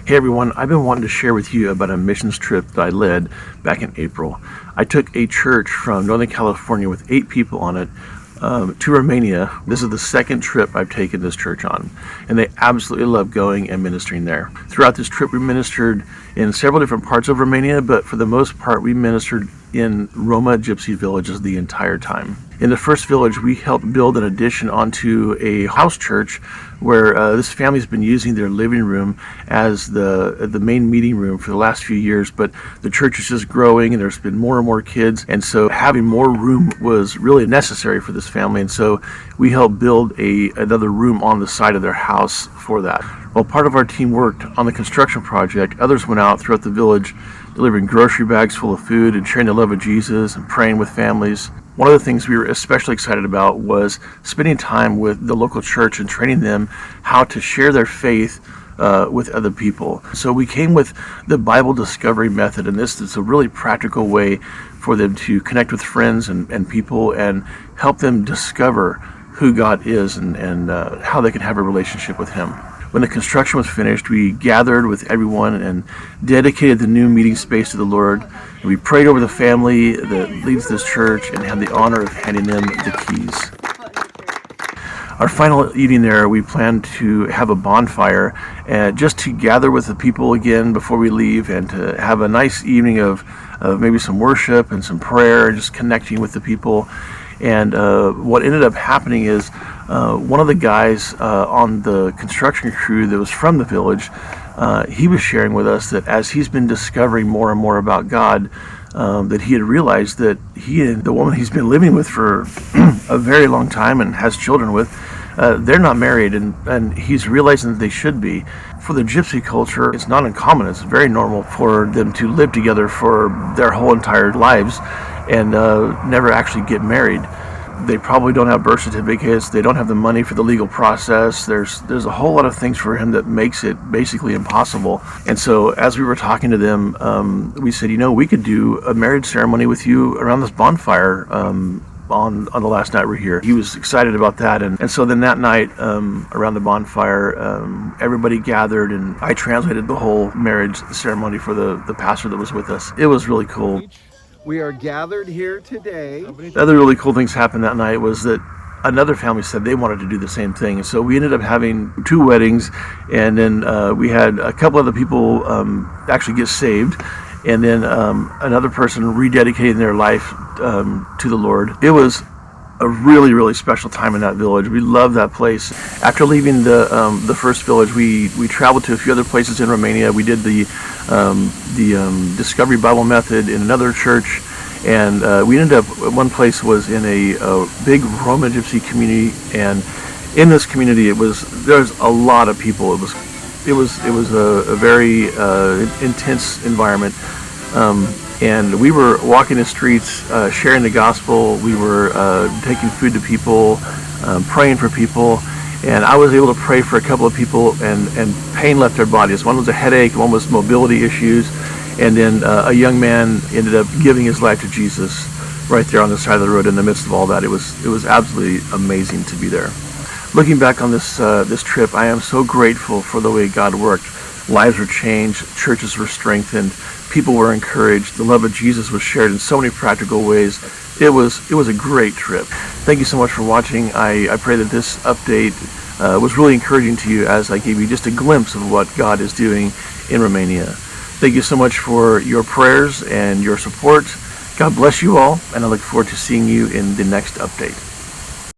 Hey everyone, I've been wanting to share with you about a missions trip that I led back in April. I took a church from Northern California with 8 people on it to Romania. This is the second trip I've taken this church on, and they absolutely love going and ministering there. Throughout this trip, we ministered in several different parts of Romania, but for the most part, we ministered in Roma gypsy villages the entire time. In the first village, we helped build an addition onto a house church where this family's been using their living room as the main meeting room for the last few years, but the church is just growing and there's been more and more kids, and so having more room was really necessary for this family, and so we helped build another room on the side of their house for that. While part of our team worked on the construction project, others went out throughout the village delivering grocery bags full of food and sharing the love of Jesus and praying with families. One of the things we were especially excited about was spending time with the local church and training them how to share their faith with other people. So we came with the Bible discovery method, and this is a really practical way for them to connect with friends and people and help them discover who God is and how they can have a relationship with Him. When the construction was finished, we gathered with everyone and dedicated the new meeting space to the Lord. And we prayed over the family that leads this church and had the honor of handing them the keys. Our final evening there, we planned to have a bonfire just to gather with the people again before we leave and to have a nice evening of maybe some worship and some prayer, just connecting with the people. And what ended up happening is one of the guys on the construction crew that was from the village, he was sharing with us that as he's been discovering more and more about God, that he had realized that he and the woman he's been living with for a very long time and has children with, they're not married, and he's realizing that they should be. For the gypsy culture, it's not uncommon. It's very normal for them to live together for their whole entire lives and never actually get married. They probably don't have birth certificates. They don't have the money for the legal process. There's a whole lot of things for him that makes it basically impossible. And so as we were talking to them, we said, we could do a marriage ceremony with you around this bonfire on the last night we're here. He was excited about that, and so then that night around the bonfire, everybody gathered, and I translated the whole marriage ceremony for the pastor that was with us. It was really cool. We are gathered here today. The other really cool things happened that night was that another family said they wanted to do the same thing. So we ended up having 2 weddings, and then we had a couple other people actually get saved, and then another person rededicating their life to the Lord. It was a really, really special time in that village. We loved that place. After leaving the first village, we traveled to a few other places in Romania. We did the Discovery Bible Method in another church, and we ended up, one place was in a big Roma gypsy community, and in this community there's a lot of people. It was a very intense environment. And we were walking the streets, sharing the gospel. We were taking food to people, praying for people. And I was able to pray for a couple of people, and pain left their bodies. One was a headache, one was mobility issues. And then a young man ended up giving his life to Jesus right there on the side of the road in the midst of all that. It was absolutely amazing to be there. Looking back on this trip, I am so grateful for the way God worked. Lives were changed, churches were strengthened, people were encouraged, the love of Jesus was shared in so many practical ways. It was a great trip. Thank you so much for watching. I pray that this update was really encouraging to you as I gave you just a glimpse of what God is doing in Romania. Thank you so much for your prayers and your support. God bless you all, and I look forward to seeing you in the next update.